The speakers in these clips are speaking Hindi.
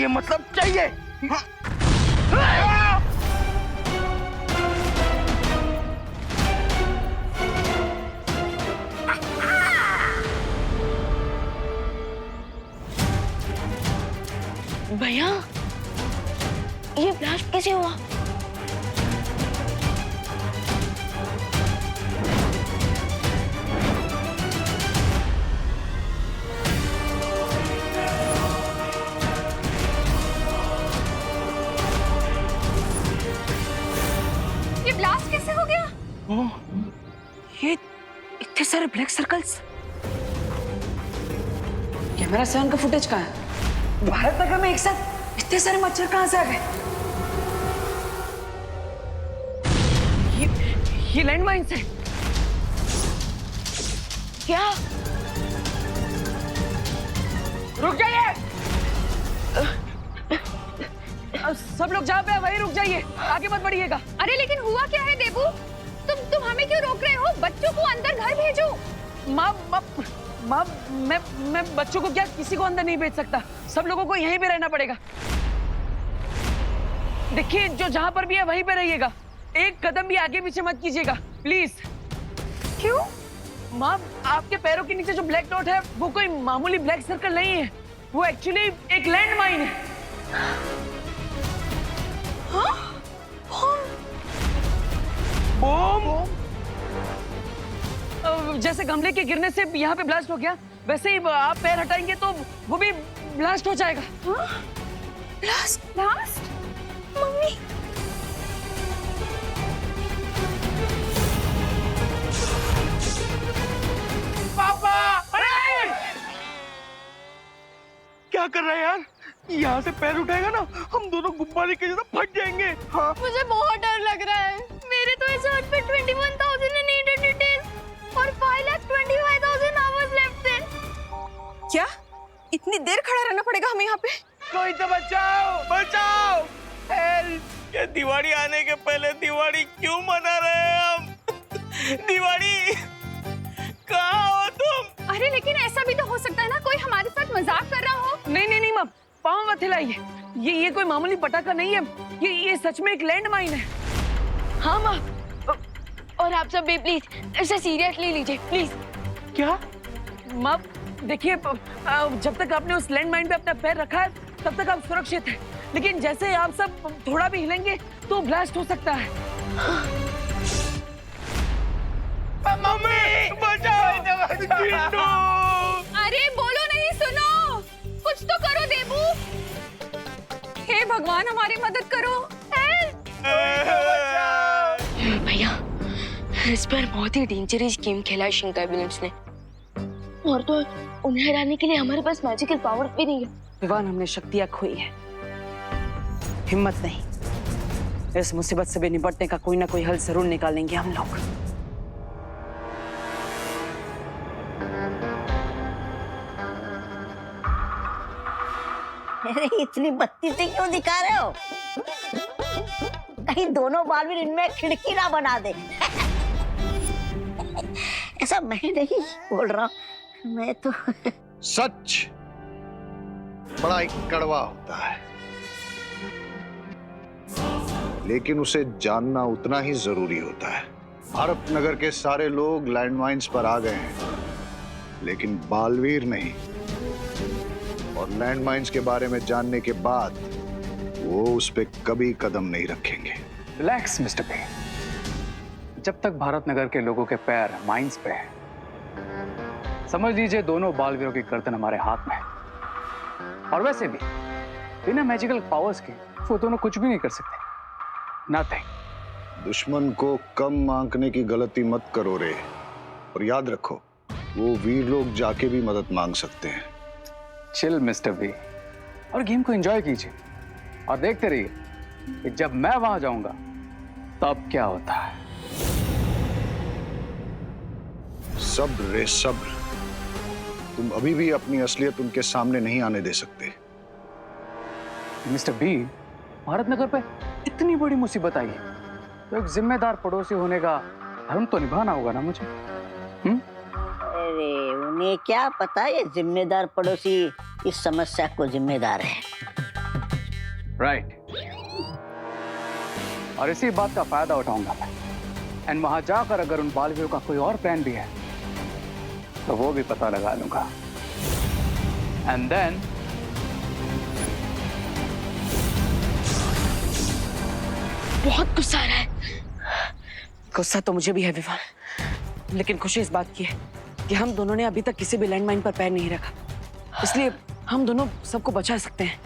ये मतलब चाहिए। भैया, ये ब्लास्ट कैसे हुआ? ये ब्लास्ट कैसे हो गया? ये इतने सारे ब्लैक सर्कल्स। कैमरा 7 का फुटेज कहाँ है? भारत नगर में एक साथ इतने सारे मच्छर कहाँ से आ गए? ये लैंडमाइंस है क्या? रुक जाइए! सब लोग जहाँ पे हैं वहीं रुक जाइए, आगे मत बढ़िएगा। अरे लेकिन हुआ क्या है देबू? तुम हमें क्यों रोक रहे हो? बच्चों को अंदर घर भेजो। माँ, मैं बच्चों को क्या किसी को अंदर नहीं भेज सकता। सब लोगों को यहीं पे रहना पड़ेगा। देखिए, जो जहाँ पर भी है वहीं पे रहिएगा। एक कदम भी आगे पीछे मत कीजिएगा, प्लीज। क्यों? माँ, आपके पैरों के नीचे जो ब्लैक डॉट है वो कोई मामूली ब्लैक सर्कल नहीं है, वो एक्चुअली एक लैंड माइन है। हाँ? बम। जैसे गमले के गिरने से यहाँ पे ब्लास्ट हो गया, वैसे ही आप पैर हटाएंगे तो वो भी ब्लास्ट हो जाएगा। ब्लास्ट? ब्लास्ट? मम्मी, पापा! अरे! क्या कर रहा है यार? यहाँ से पैर उठाएगा ना, हम दोनों गुब्बारे के जैसा फट जाएंगे। हाँ। मुझे बहुत डर लग रहा है। मेरे तो इस अर्थ पे 21,800 डेज और 5,25,000 आवर्स लेफ्ट थे। क्या? इतनी देर खड़ा रहना पड़ेगा हमें यहाँ पे? कोई तो बचाओ, बचाओ! हेल्प! ये दिवाली आने के पहले दिवाली क्यों मना रहे हैं हम? दिवाली, कहाँ हो तुम? अरे लेकिन ऐसा भी तो हो सकता है ना, कोई हमारे साथ मजाक कर रहा हो। नहीं माँ, पाँव मत हिलाइए। ये कोई मामूली पटाखा नहीं है, ये सच में एक लैंड माइन है। हाँ माँ, और आप सब भी प्लीज इसे सीरियसली लीजिए, प्लीज। क्या? माँ देखिए, जब तक आपने उस लैंड माइन पे अपना पैर रखा है तब तक आप सुरक्षित हैं, लेकिन जैसे ही आप सब थोड़ा भी हिलेंगे तो ब्लास्ट हो सकता है। मम्मी, बचाओ! जिंदू! अरे बोलो नहीं, सुनो, कुछ तो करो देबू। हे भगवान, हमारी मदद करो। हेल्प! भैया, इस पर बहुत ही डेंजरस गेम खेला है शिंका विलियम्स ने, और तो उन्हें हराने के लिए हमारे पास मैजिकल पावर्स भी नहीं है। भगवान, हमने शक्तियां खोई है, हिम्मत नहीं। इस मुसीबत से भी निपटने का कोई ना कोई हल जरूर निकालेंगे हम लोग। अरे इतनी बत्ती क्यों दिखा रहे हो? कहीं दोनों बालवीर इनमें खिड़की ना बना दे। ऐसा मैं नहीं बोल रहा, मैं तो सच बड़ा ही कड़वा होता है, लेकिन उसे जानना उतना ही जरूरी होता है। भारत नगर के सारे लोग लैंडमाइंस पर आ गए हैं, लेकिन बालवीर नहीं। और लैंडमाइंस के बारे में जानने के बाद वो उस पे कभी कदम नहीं रखेंगे। रिलैक्स मिस्टर पे। जब तक भारत नगर के लोगों के पैर माइंस पे है, समझ लीजिए दोनों बालवीरों की गर्दन हमारे हाथ में है। और वैसे भी बिना मैजिकल पावर्स के वो दोनों कुछ भी नहीं कर सकते। नथिंग। दुश्मन को कम आंकने की गलती मत करो रे, और याद रखो, वो वीर लोग जाके भी मदद मांग सकते हैं। चिल मिस्टर बी, और गेम को एंजॉय कीजिए और देखते रहिए कि जब मैं वहां जाऊंगा तब क्या होता है। सब्र रे सब्र, तुम अभी भी अपनी असलियत उनके सामने नहीं आने दे सकते। मिस्टर बी, भारत नगर पे इतनी बड़ी मुसीबत आई है तो एक जिम्मेदार पड़ोसी होने का धर्म तो निभाना होगा ना मुझे। अरे उन्हें क्या पता ये जिम्मेदार पड़ोसी इस समस्या को जिम्मेदार है। राइट। और इसी बात का फायदा उठाऊंगा मैं। एंड वहां जाकर अगर उन बालवीरों का कोई और प्लान भी है तो वो भी पता लगा लूंगा। एंड देन बहुत गुस्सा आ रहा है। गुस्सा तो मुझे भी है विवान, लेकिन खुशी इस बात की है कि हम दोनों ने अभी तक किसी भी लैंडमाइन पर पैर नहीं रखा, इसलिए हम दोनों सबको बचा सकते हैं।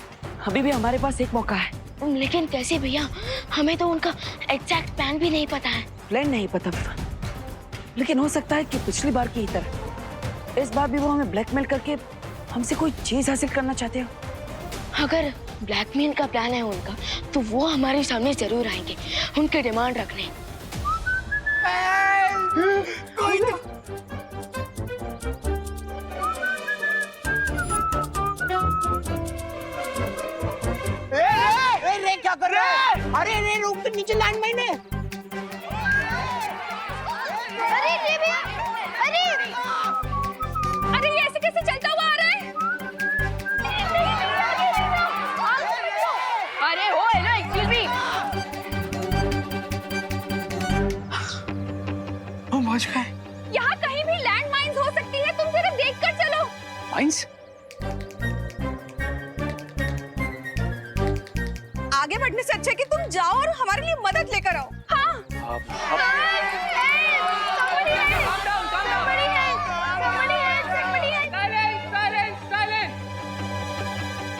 अभी भी हमारे पास एक मौका है। लेकिन कैसे भैया, हमें तो उनका एग्जैक्ट प्लान भी नहीं पता है। प्लान नहीं पता विवान, लेकिन हो सकता है कि पिछली बार की ही तरह इस बार भी वो हमें ब्लैकमेल करके हमसे कोई चीज हासिल करना चाहते हो। अगर ब्लैकमेल का प्लान है उनका तो वो हमारे सामने जरूर आएंगे उनके डिमांड रखने। रे क्या कर रहा है? अरे रे रूम के नीचे लैंडमाइन है। अरे ये भैया, अरे ये ऐसे कैसे चलता हुआ आ रहा है? अरे ओ हेलो एक्सक्यूज मी। हम पहुंच गए। यहाँ कहीं भी लैंड माइन्स हो सकती है, तुम जरा देख कर चलो। माइंस? आगे बढ़ने से अच्छा है कि तुम जाओ और हमारे लिए मदद लेकर आओ। हाँ।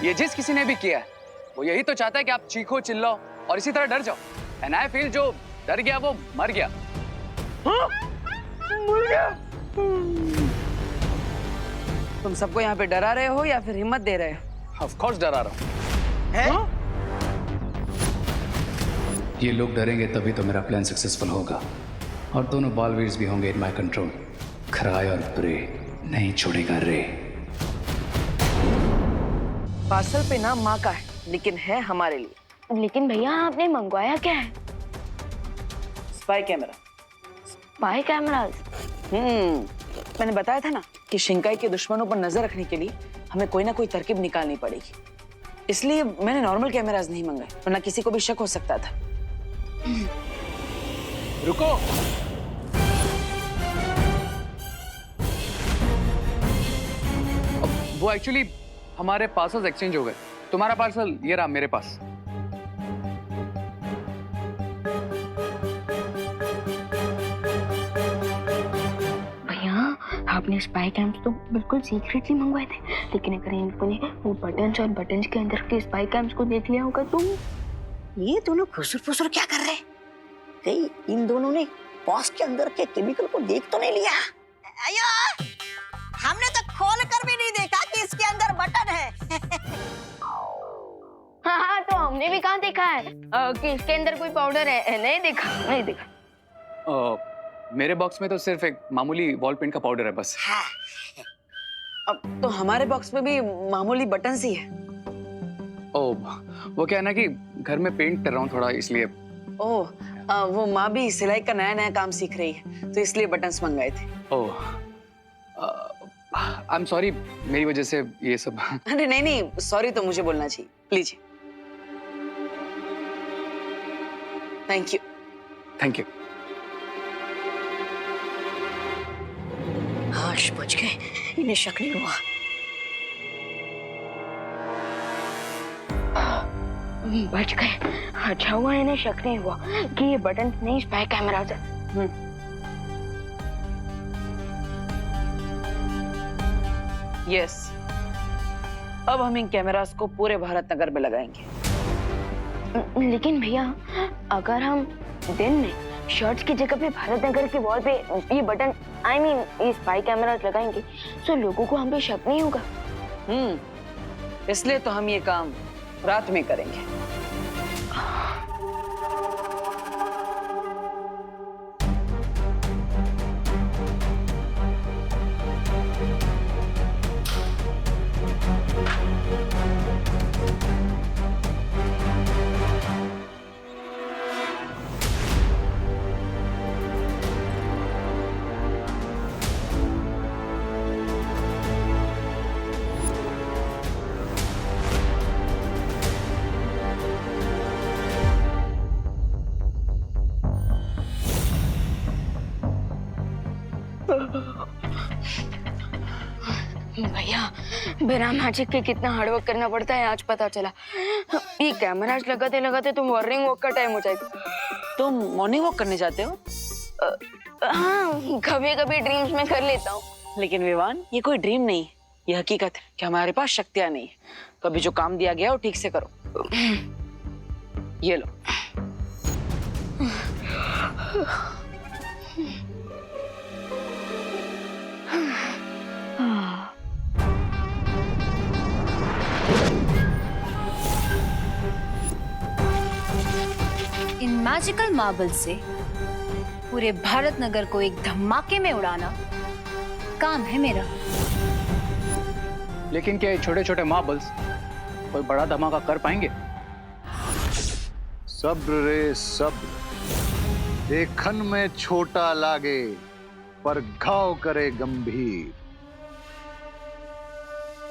ये जिस किसी ने भी किया है वो यही तो चाहता है कि आप चीखो चिल्लाओ और इसी तरह डर जाओ। एंड आई फील जो डर गया वो मर गया। तुम सबको यहाँ पे डरा रहे हो या फिर हिम्मत दे रहे हो? ऑफ कोर्स डरा रहा हूँ। ये लोग डरेंगे तभी तो मेरा प्लान सक्सेसफुल होगा और दोनों बालवीर्स भी होंगे इन माय कंट्रोल। खराय और प्रे नहीं छोड़ेगा रे। पार्सल पे नाम माँ का है, लेकिन है हमारे लिए। लेकिन भैया आपने मंगवाया क्या है? Spy camera. Spy cameras? मैंने बताया था ना कि शिंकाई के दुश्मनों पर नजर रखने के लिए हमें कोई ना कोई तरकीब निकालनी पड़ेगी, इसलिए मैंने नॉर्मल कैमरास नहीं मंगाए, वरना किसी को भी शक हो सकता था। रुको। वो एक्चुअली हमारे पार्सल्स एक्सचेंज हो गए। तुम्हारा पार्सल ये रहा मेरे पास। भैया आपने स्पाई कैम्स तो बिल्कुल सीक्रेटली मंगवाए थे, लेकिन अगर इन लोगों ने वो बटन्स और बटन्स के अंदर के स्पाई कैम्स को देख लिया होगा तो। ये दोनों फुसुर फुसुर क्या कर रहे? कहीं इन दोनों ने बॉस के अंदर के केमिकल को देख तो नहीं लिया? अयो, हमने तो खोल कर भी नहीं देखा कि इसके अंदर बटन है। हाँ तो हमने भी कहाँ देखा है कि इसके अंदर कोई पाउडर है। नहीं देखा। मेरे बॉक्स में तो सिर्फ एक मामूली वॉल पेंट का पाउडर है बस। हाँ। अब तो हमारे बॉक्स में भी मामूली बटन ही है। वो क्या है ना कि घर में पेंट कर रहा हूँ थोड़ा, इसलिए। वो माँ भी सिलाई का नया नया काम सीख रही है, तो इसलिए बटन्स मंगाए थे। आई एम सॉरी, मेरी वजह से ये सब। अरे नहीं, सॉरी तो मुझे बोलना चाहिए। Please. Thank you. Thank you. हाश बच गए, इन्हें शक नहीं हुआ। बच गए। अच्छा हुआ इन्हें शक नहीं हुआ कि ये बटन नहीं स्पाई कैमरास है। यस, अब हम इन कैमरास को पूरे भारत नगर में लगाएंगे। लेकिन भैया अगर हम दिन में शर्ट्स की जगह पे भारत नगर के वॉल पे ये बटन ये स्पाई कैमरास लगाएंगे तो लोगों को हम पे शक नहीं होगा। इसलिए तो हम ये काम रात में करेंगे। बिना मैजिक के कितना हार्डवर्क करना पड़ता है आज पता चला। ये कैमराज लगाते लगाते तो मॉर्निंग वॉक का टाइम हो जाएगा। तुम मॉर्निंग वॉक करने जाते हो? हाँ, कभी कभी ड्रीम्स में कर लेता हूँ। लेकिन विवान, ये कोई ड्रीम नहीं, ये हकीकत है कि हमारे पास शक्तियां नहीं है। तो अभी जो काम दिया गया है वो ठीक से करो। ये लो। इन मैजिकल मार्बल से पूरे भारत नगर को एक धमाके में उड़ाना काम है मेरा। लेकिन क्या ये छोटे छोटे मार्बल्स कोई बड़ा धमाका कर पाएंगे? सब्र रे सब्र, देखन में छोटा लागे पर घाव करे गंभीर,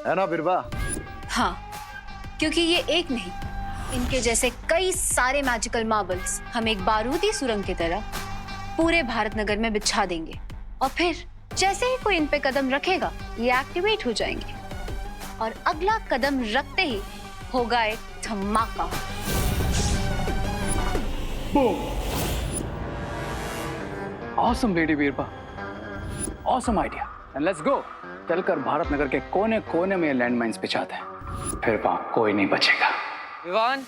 है ना बिरबा? हाँ, क्योंकि ये एक नहीं, इनके जैसे कई सारे मैजिकल मार्बल्स हम एक बारूदी सुरंग की तरह पूरे भारत नगर में बिछा देंगे और फिर जैसे ही कोई इन पे कदम रखेगा ये एक्टिवेट हो जाएंगे और अगला कदम रखते ही होगा एक धमाका। Awesome lady Birba, awesome idea. And let's go. चलकर भारत नगर के कोने कोने में लैंड माइन्स बिछाते हैं, फिर वहां कोई नहीं बचेगा। विवान,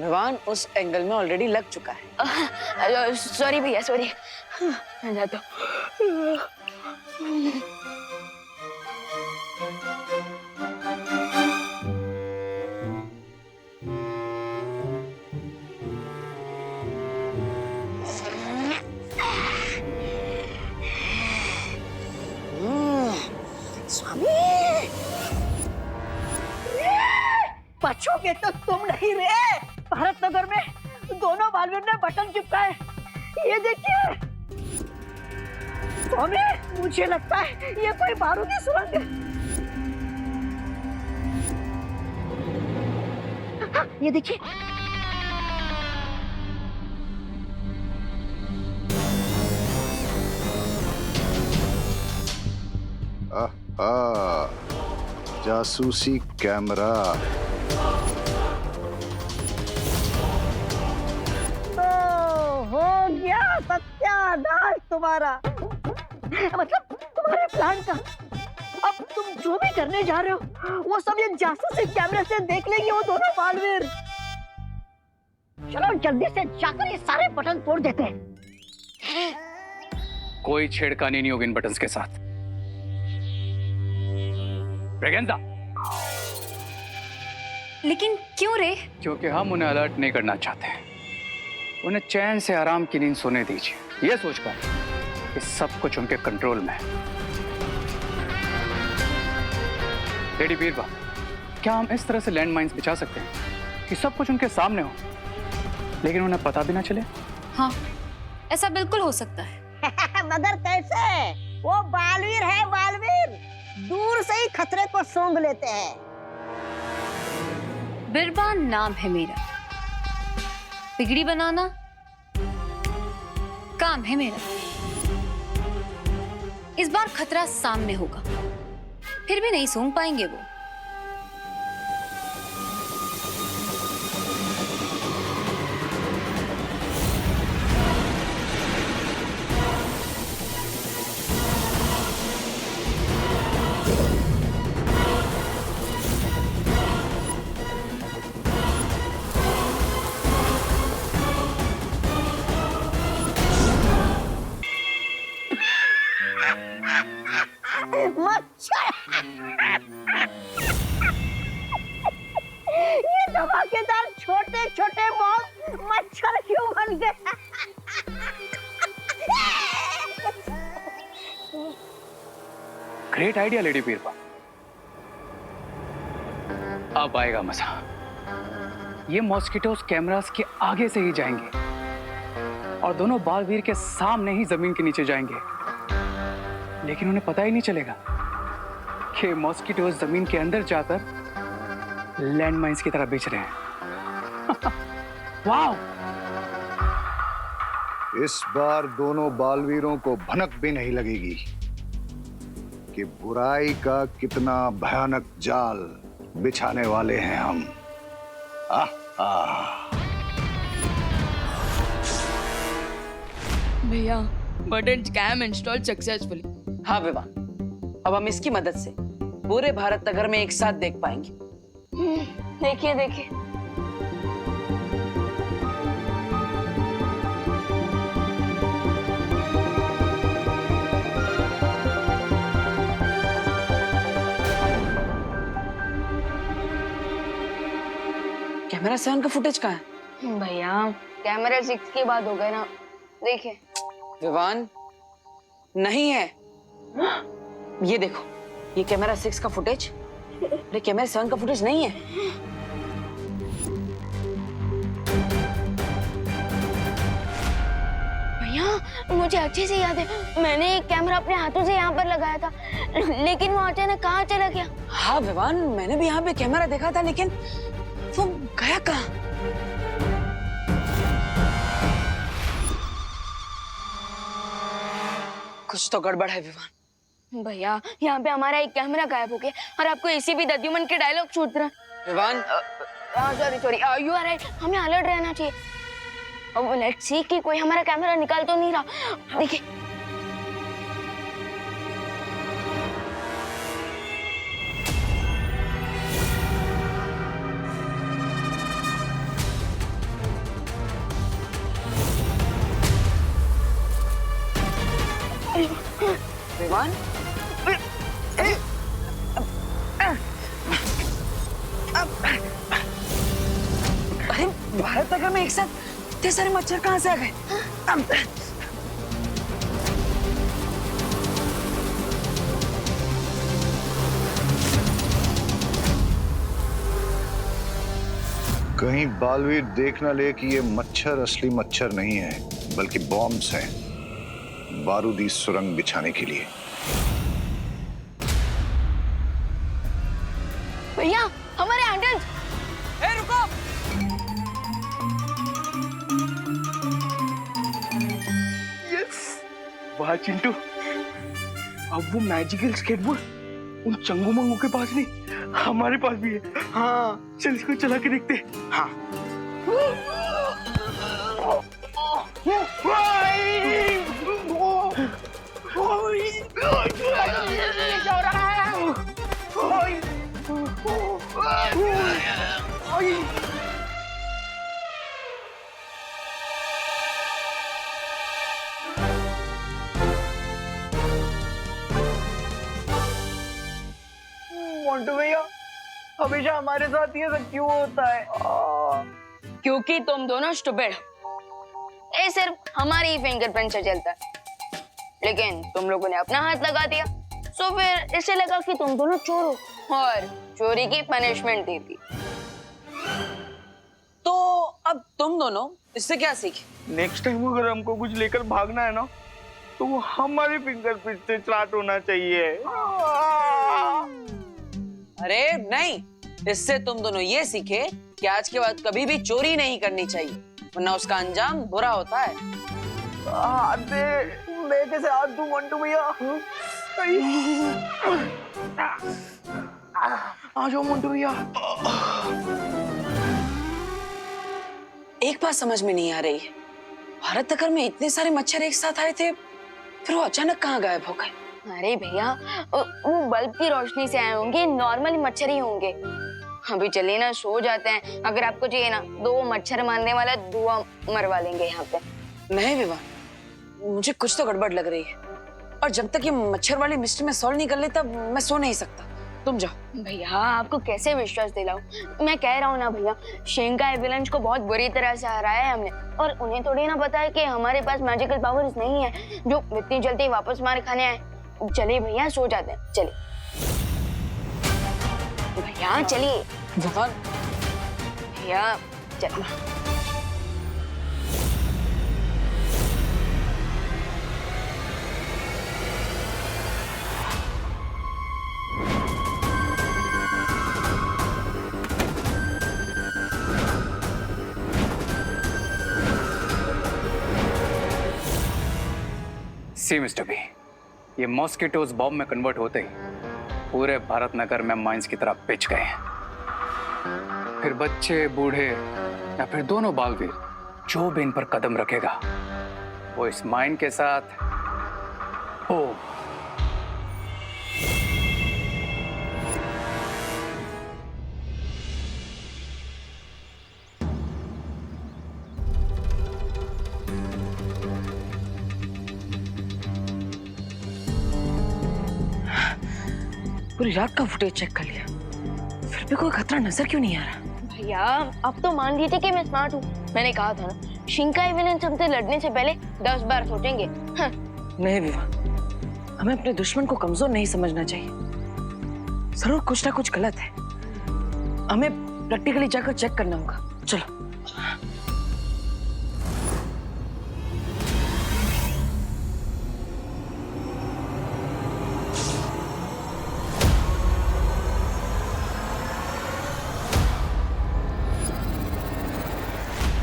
विवान उस एंगल में ऑलरेडी लग चुका है। सॉरी भैया, सॉरी। मैं जाता हूँ। स्वामी, बचोगे तो तुम नहीं रे। भारत नगर में दोनों बालवीर ने बटन चिपकाए, ये देखिए। स्वामी, मुझे लगता है ये कोई बारूदी सुरंग है। हाँ, ये देखिए। जासूसी कैमरा। तो हो गया सत्यानाश तुम्हारा, मतलब तुम्हारे प्लान का। अब तुम जो भी करने जा रहे हो वो सब ये जासूसी कैमरे से देख लेंगे वो दोनों बालवीर। चलो जल्दी से जाकर ये सारे बटन तोड़ देते हैं। कोई छेड़खानी नहीं होगी इन बटन्स के साथ। ब्रेगेंजा। लेकिन क्यों रे? क्योंकि हम उन्हें अलर्ट नहीं करना चाहते। उन्हें चैन से आराम की नींद सोने दीजिए, यह सोचकर कि सब कुछ उनके कंट्रोल में है। लेडी बीरबा, क्या हम इस तरह से लैंड माइन्स बिछा सकते हैं कि सब कुछ उनके सामने हो लेकिन उन्हें पता भी ना चले? हाँ, ऐसा बिल्कुल हो सकता है। मगर कैसे? वो बालवीर है, बालवीर दूर से ही खतरे को सूंघ लेते हैं। बिरबा नाम है मेरा, बिगड़ी बनाना काम है मेरा। इस बार खतरा सामने होगा, फिर भी नहीं सूंघ पाएंगे वो। ये धमाकेदार छोटे छोटे मॉल मच्छर क्यों बन गए? Great idea lady Birba. अब आएगा मजा। ये मॉस्किटोस कैमरास के आगे से ही जाएंगे और दोनों बालवीर के सामने ही जमीन के नीचे जाएंगे, लेकिन उन्हें पता ही नहीं चलेगा कि मॉस्किटोस जमीन के अंदर जाकर लैंड माइन्स की तरह बेच रहे हैं। वाओ! इस बार दोनों बालवीरों को भनक भी नहीं लगेगी। कि बुराई का कितना भयानक जाल बिछाने वाले हैं हम। भैया बटन स्कैम इंस्टॉल सक्सेसफुली। हाँ विवान, अब हम इसकी मदद से पूरे भारत नगर में एक साथ देख पाएंगे। देखिए देखिए, कैमरा 7 का फुटेज कहाँ है? भैया कैमरा 6 की बात हो गई ना, देखिए। विवान, नहीं है। ये देखो, ये कैमरा 6 का फुटेज, अरे कैमरा 7 का फुटेज नहीं है। भैया मुझे अच्छे से याद है, मैंने एक कैमरा अपने हाथों से यहाँ पर लगाया था, लेकिन वो अचानक कहाँ चला गया। हाँ विवान, मैंने भी यहाँ पे कैमरा देखा था, लेकिन वो गया कहाँ? कुछ तो गड़बड़ है विवान। भैया यहाँ पे हमारा एक कैमरा गायब हो गया और आपको इसी भी दद्युमन के डायलॉग छूट रहा। Vivaan, sorry, you are right, हमें अलर्ट रहना चाहिए। अब लेट्स सी कि कोई हमारा कैमरा निकाल तो नहीं रहा। देखिए विवान, अरे भारत नगर में एक साथ इतने सारे मच्छर कहाँ से आ गए? कहीं बालवीर देख न ले कि ये मच्छर असली मच्छर नहीं है, बल्कि बॉम्ब्स हैं, बारूदी सुरंग बिछाने के लिए। भैया हमारे हैंडल्स। रुको, वाह चिंटू, अब वो मैजिकल स्केटबोर्ड उन चंगू मंगू के पास नहीं, हमारे पास भी है। हाँ चल इसको चला के देखते हैं। हाँ मोंटू भैया, हमेशा हमारे साथ ये सब क्यों होता है? क्योंकि तुम दोनों स्टूपिड हो। ये सिर्फ हमारी फिंगरप्रिंट से चलता है, लेकिन तुम लोगों ने अपना हाथ लगा दिया, सो फिर इसे लगा कि तुम दोनों चोर हो और चोरी की पनिशमेंट दी थी। तो अब तुम दोनों इससे क्या सीखे? नेक्स्ट टाइम अगर हमको कुछ लेकर भागना है ना, तो वो हमारे फिंगरप्रिंट से स्टार्ट होना चाहिए। अरे नहीं, इससे तुम दोनों ये सीखे कि आज के बाद कभी भी चोरी नहीं करनी चाहिए, वरना उसका अंजाम बुरा होता है। हाथ दे, मैं कैसे हाथ दूं मोंटू भैया? आ जाओ मोंटू भैया। एक बात समझ में नहीं आ रही है, भारत नगर में इतने सारे मच्छर एक साथ आए थे, फिर वो अचानक कहाँ गायब हो गए? अरे भैया वो बल्ब की रोशनी से आए होंगे, नॉर्मली मच्छर ही होंगे। अभी चलिए ना, सो जाते हैं। अगर आपको चाहिए ना, 2 मच्छर मारने वाला धुआं मरवा लेंगे यहाँ पे। नहीं विवान, मुझे कुछ तो गड़बड़ लग रही है, और जब तक ये मच्छर वाली मिस्ट्री में सॉल्व नहीं कर लेता मैं सो नहीं सकता। तुम जाओ। भैया आपको कैसे विश्वास दिलाऊं? मैं कह रहा हूँ ना भैया, शेंगा विलन्स को बहुत बुरी तरह से हराया है हमने, और उन्हें थोड़ी ना पता है कि हमारे पास मैजिकल पावर्स नहीं है जो इतनी जल्दी वापस मार खाने आए। चलिए भैया, सो जाते हैं। चलिए भैया, चलिए विवान, भैया चलिए। सी मिस्टर बी, ये मॉस्किटोज बॉम्ब में कन्वर्ट होते ही पूरे भारत नगर में माइंस की तरह पिच गए हैं। फिर बच्चे, बूढ़े या फिर दोनों बालवीर जो भी इन पर कदम रखेगा वो इस माइन के साथ पूरी रात का फुटेज चेक कर लिया, फिर भी कोई खतरा नजर क्यों नहीं आ रहा? भैया अब तो मान लीजिए कि मैं स्मार्ट हूँ। मैंने कहा था ना, शिंकाई विलेंस हमसे लड़ने से पहले 10 बार सोचेंगे। हाँ। नहीं विवान, हमें अपने दुश्मन को कमजोर नहीं समझना चाहिए। जरूर कुछ ना कुछ गलत है, हमें प्रैक्टिकली जाकर चेक करना होगा। चलो।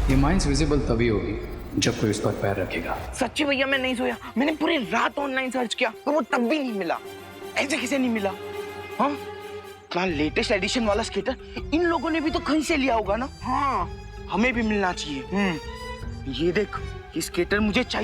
ये माइंस विजिबल तभी होगी जब कोई उस पर पैर रखेगा। सच्ची भैया मैं नहीं सोया, मैंने पूरी रात ऑनलाइन सर्च किया पर वो तब भी नहीं मिला। ऐसे किसे नहीं मिला? हाँ, इतना लेटेस्ट एडिशन वाला स्केटर इन लोगों ने भी तो कहीं से लिया होगा ना। हाँ, हमें भी मिलना चाहिए। ये देख, ये स्केटर मुझे चाहिए।